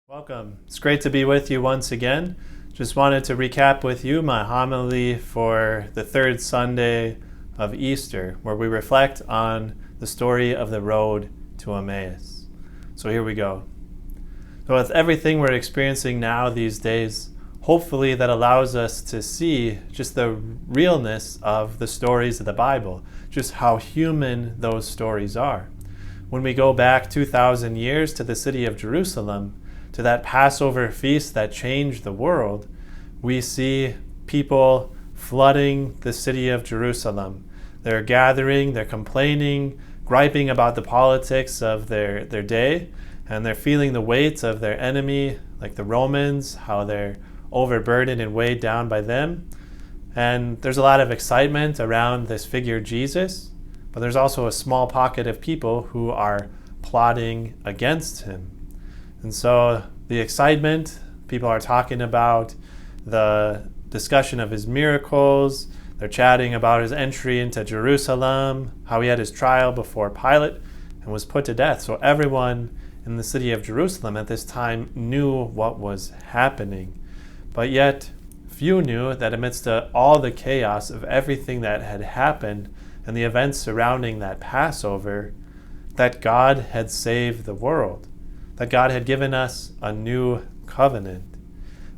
Welcome. It's great to be with you once again. Just wanted to recap with you my homily for the third Sunday of Easter, where we reflect on the story of the road to Emmaus. So here we go. So with everything we're experiencing now these days, hopefully that allows us to see just the realness of the stories of the Bible, just how human those stories are. When we go back 2,000 years to the city of Jerusalem, to that Passover feast that changed the world, we see people flooding the city of Jerusalem. They're gathering, they're complaining, griping about the politics of their day, and they're feeling the weight of their enemy, like the Romans, how they're overburdened and weighed down by them. And there's a lot of excitement around this figure Jesus, but there's also a small pocket of people who are plotting against him. And so the excitement, people are talking about the discussion of his miracles, they're chatting about his entry into Jerusalem, how he had his trial before Pilate and was put to death. So everyone in the city of Jerusalem at this time knew what was happening. But yet few knew that amidst all the chaos of everything that had happened and the events surrounding that Passover, that God had saved the world. That God had given us a new covenant.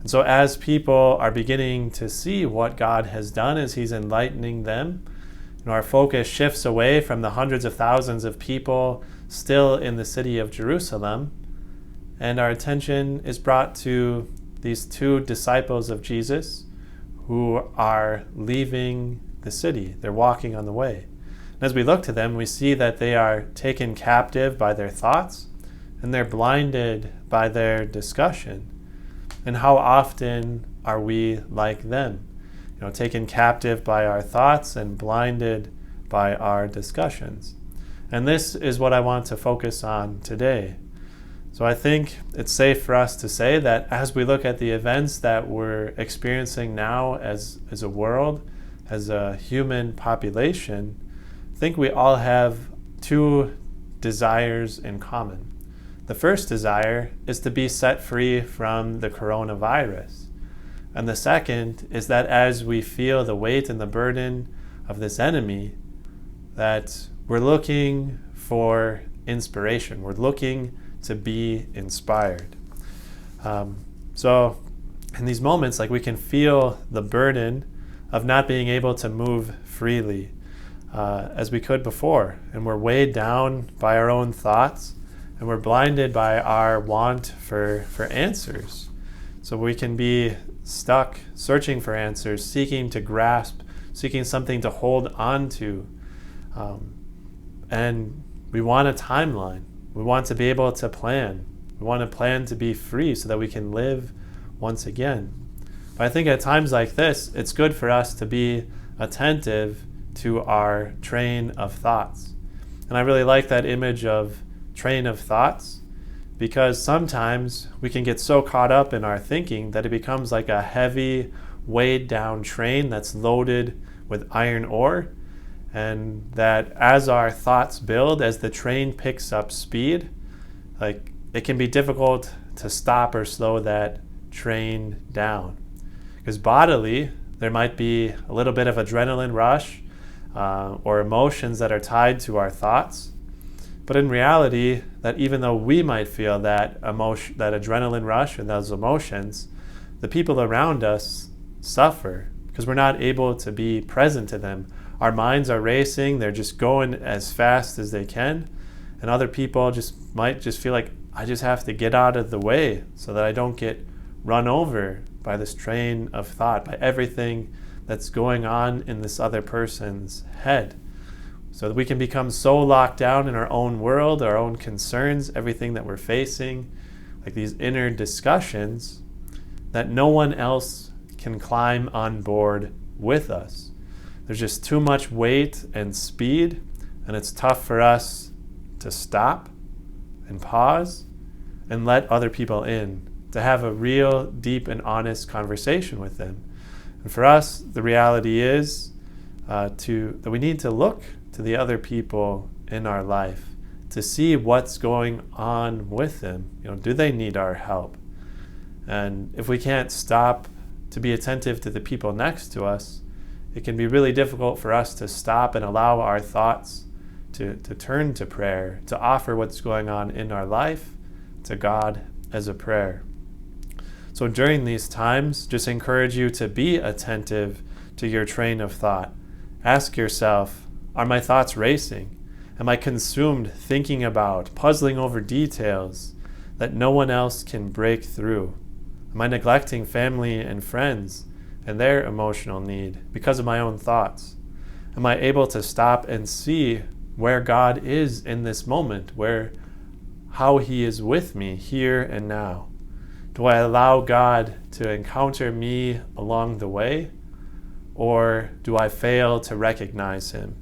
And so as people are beginning to see what God has done as he's enlightening them, our focus shifts away from the hundreds of thousands of people still in the city of Jerusalem, and our attention is brought to these two disciples of Jesus who are leaving the city. They're walking on the way. And as we look to them, we see that they are taken captive by their thoughts, and they're blinded by their discussion. And how often are we like them? Taken captive by our thoughts and blinded by our discussions. And this is what I want to focus on today. So I think it's safe for us to say that as we look at the events that we're experiencing now as a world, as a human population, I think we all have two desires in common. The first desire is to be set free from the coronavirus. And the second is that as we feel the weight and the burden of this enemy, that we're looking for inspiration. We're looking to be inspired. So in these moments, we can feel the burden of not being able to move freely as we could before. And we're weighed down by our own thoughts, and we're blinded by our want for answers. So we can be stuck searching for answers, seeking to grasp, seeking something to hold on to. And we want a timeline. We want to be able to plan. We want to plan to be free so that we can live once again. But I think at times like this, it's good for us to be attentive to our train of thoughts. And I really like that image of train of thoughts, because sometimes we can get so caught up in our thinking that it becomes like a heavy, weighed down train that's loaded with iron ore, and that as our thoughts build, as the train picks up speed, it can be difficult to stop or slow that train down. Because bodily, there might be a little bit of adrenaline rush or emotions that are tied to our thoughts. But in reality, that even though we might feel that emotion, that adrenaline rush and those emotions, the people around us suffer because we're not able to be present to them. Our minds are racing, they're just going as fast as they can, and other people might feel like, I just have to get out of the way so that I don't get run over by this train of thought, by everything that's going on in this other person's head. So that we can become so locked down in our own world, our own concerns, everything that we're facing, like these inner discussions, that no one else can climb on board with us. There's just too much weight and speed, and it's tough for us to stop and pause and let other people in, to have a real, deep, and honest conversation with them. And for us, the reality is that we need to look to the other people in our life to see what's going on with them. Do they need our help? And if we can't stop to be attentive to the people next to us, it can be really difficult for us to stop and allow our thoughts to turn to prayer, to offer what's going on in our life to God as a prayer. So during these times, just encourage you to be attentive to your train of thought. Ask yourself, are my thoughts racing? Am I consumed thinking about, puzzling over details that no one else can break through? Am I neglecting family and friends and their emotional need because of my own thoughts? Am I able to stop and see where God is in this moment, how He is with me here and now? Do I allow God to encounter me along the way, or do I fail to recognize Him?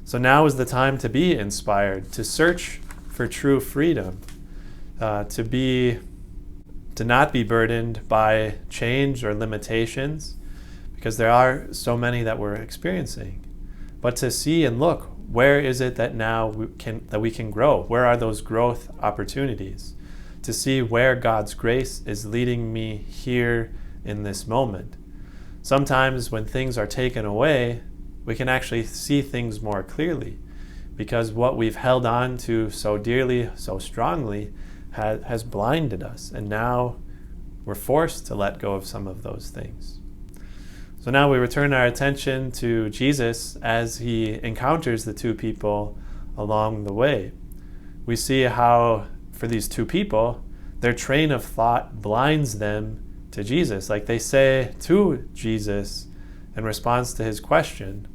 So now is the time to be inspired, to search for true freedom, to not be burdened by change or limitations, because there are so many that we're experiencing, but to see and look, where is it that now we can grow? Where are those growth opportunities? To see where God's grace is leading me here in this moment. Sometimes when things are taken away, we can actually see things more clearly, because what we've held on to so dearly, so strongly, has blinded us, and now we're forced to let go of some of those things. So now we return our attention to Jesus as He encounters the two people along the way. We see how, for these two people, their train of thought blinds them to Jesus. Like they say to Jesus in response to His question,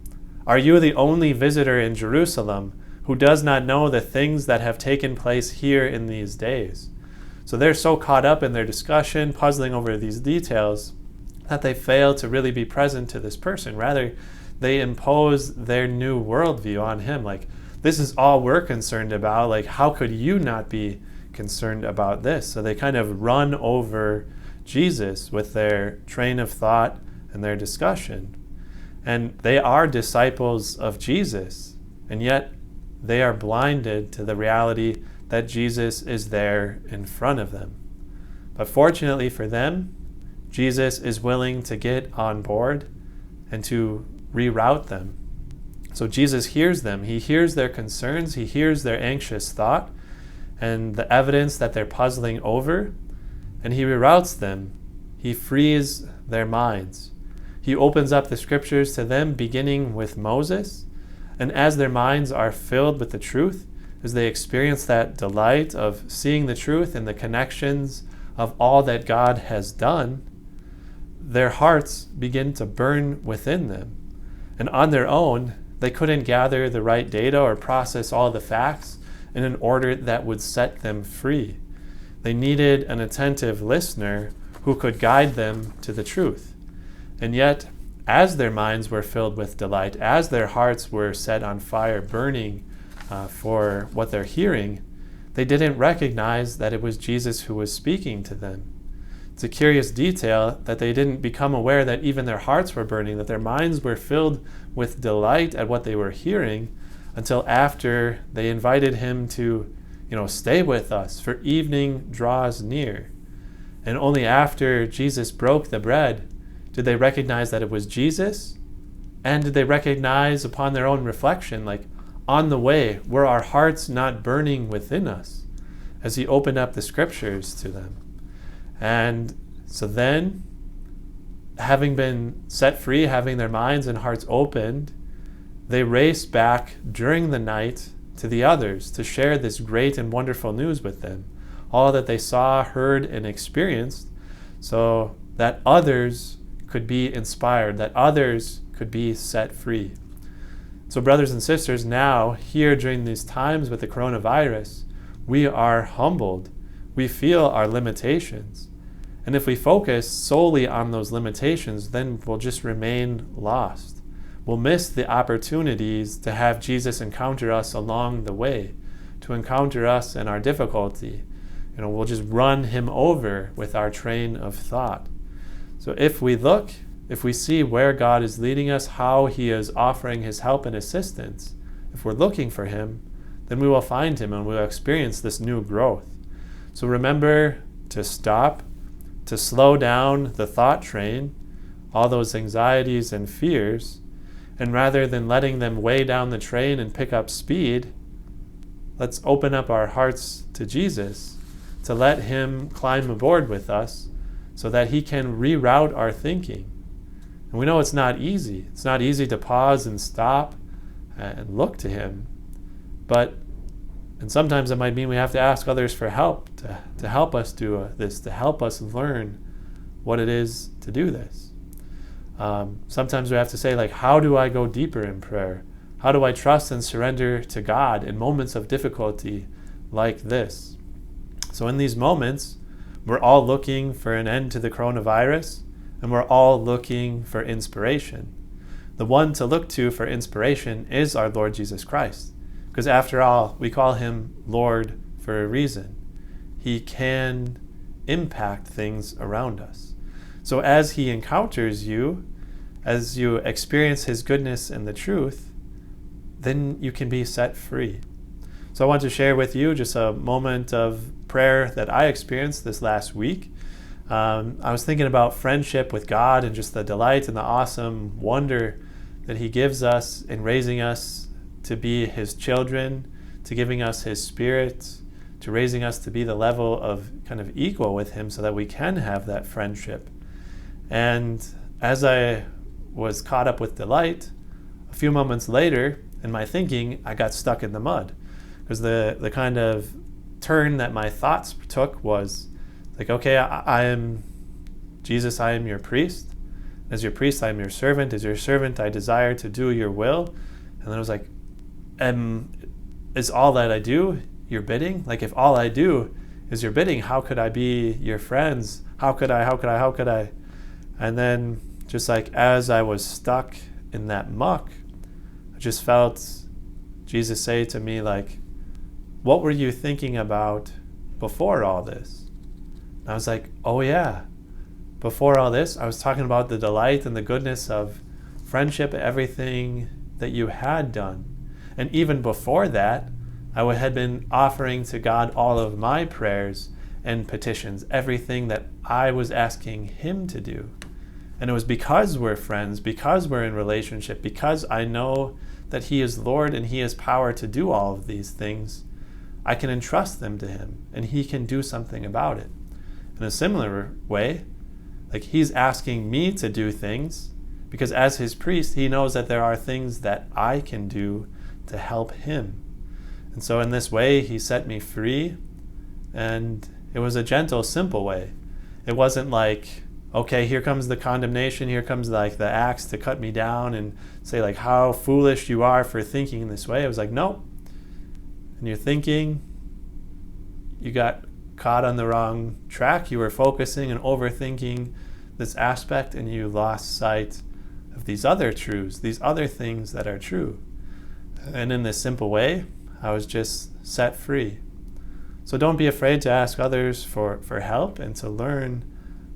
"Are you the only visitor in Jerusalem who does not know the things that have taken place here in these days?" So they're so caught up in their discussion, puzzling over these details, that they fail to really be present to this person. Rather, they impose their new worldview on Him. Like, this is all we're concerned about. Like, how could you not be concerned about this? So they kind of run over Jesus with their train of thought and their discussion. And they are disciples of Jesus, and yet they are blinded to the reality that Jesus is there in front of them. But fortunately for them, Jesus is willing to get on board and to reroute them. So Jesus hears them. He hears their concerns. He hears their anxious thought and the evidence that they're puzzling over, and He reroutes them. He frees their minds. He opens up the scriptures to them, beginning with Moses. And as their minds are filled with the truth, as they experience that delight of seeing the truth and the connections of all that God has done, their hearts begin to burn within them. And on their own, they couldn't gather the right data or process all the facts in an order that would set them free. They needed an attentive listener who could guide them to the truth. And yet, as their minds were filled with delight, as their hearts were set on fire, burning for what they're hearing, they didn't recognize that it was Jesus who was speaking to them. It's a curious detail that they didn't become aware that even their hearts were burning, that their minds were filled with delight at what they were hearing, until after they invited Him to, stay with us, for evening draws near. And only after Jesus broke the bread did they recognize that it was Jesus, and did they recognize upon their own reflection, like on the way, were our hearts not burning within us, as He opened up the scriptures to them. And so then, having been set free, having their minds and hearts opened, they raced back during the night to the others to share this great and wonderful news with them, all that they saw, heard, and experienced, so that others could be inspired, that others could be set free. So brothers and sisters, now, here during these times with the coronavirus, we are humbled. We feel our limitations. And if we focus solely on those limitations, then we'll just remain lost. We'll miss the opportunities to have Jesus encounter us along the way, to encounter us in our difficulty. We'll just run Him over with our train of thought. So if we look, if we see where God is leading us, how He is offering His help and assistance, if we're looking for Him, then we will find Him and we'll experience this new growth. So remember to stop, to slow down the thought train, all those anxieties and fears, and rather than letting them weigh down the train and pick up speed, let's open up our hearts to Jesus, to let him climb aboard with us so that he can reroute our thinking. And we know it's not easy. It's not easy to pause and stop and look to him. And sometimes it might mean we have to ask others for help, to help us do this, to help us learn what it is to do this. Sometimes we have to say, like, how do I go deeper in prayer? How do I trust and surrender to God in moments of difficulty like this? So in these moments, we're all looking for an end to the coronavirus, and we're all looking for inspiration. The one to look to for inspiration is our Lord Jesus Christ. Because after all, we call him Lord for a reason. He can impact things around us. So as he encounters you, as you experience his goodness and the truth, then you can be set free. So I want to share with you just a moment of prayer that I experienced this last week. I was thinking about friendship with God and just the delight and the awesome wonder that he gives us in raising us to be his children, to giving us his spirit, to raising us to be the level of kind of equal with him so that we can have that friendship. And as I was caught up with delight, a few moments later in my thinking, I got stuck in the mud. Because the kind of turn that my thoughts took was like, okay, I am Jesus, I am your priest. As your priest, I am your servant. As your servant, I desire to do your will. And then I was like, is all that I do your bidding? Like, if all I do is your bidding, how could I be your friends? How could I? And then just like as I was stuck in that muck, I just felt Jesus say to me, like, what were you thinking about before all this? And I was like, oh yeah, before all this, I was talking about the delight and the goodness of friendship, everything that you had done. And even before that, I had been offering to God all of my prayers and petitions, everything that I was asking him to do. And it was because we're friends, because we're in relationship, because I know that he is Lord and he has power to do all of these things, I can entrust them to him and he can do something about it. In a similar way, like, he's asking me to do things because as his priest, he knows that there are things that I can do to help him. And so in this way, he set me free, and it was a gentle, simple way. It wasn't like, okay, here comes the condemnation, here comes like the axe to cut me down and say like how foolish you are for thinking in this way. It was like, no. And you're thinking, you got caught on the wrong track. You were focusing and overthinking this aspect, and you lost sight of these other truths, these other things that are true. And in this simple way, I was just set free. So don't be afraid to ask others for help and to learn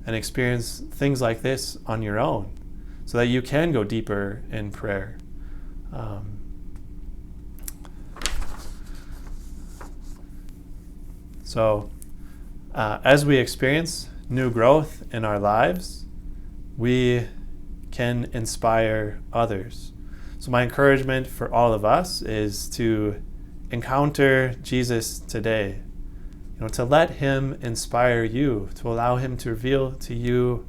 and experience things like this on your own so that you can go deeper in prayer. As we experience new growth in our lives, we can inspire others. So my encouragement for all of us is to encounter Jesus today. To let him inspire you, to allow him to reveal to you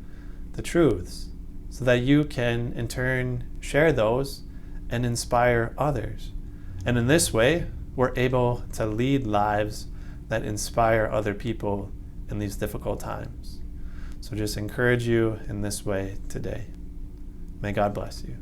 the truths so that you can in turn share those and inspire others. And in this way, we're able to lead lives that inspire other people in these difficult times. So just encourage you in this way today. May God bless you.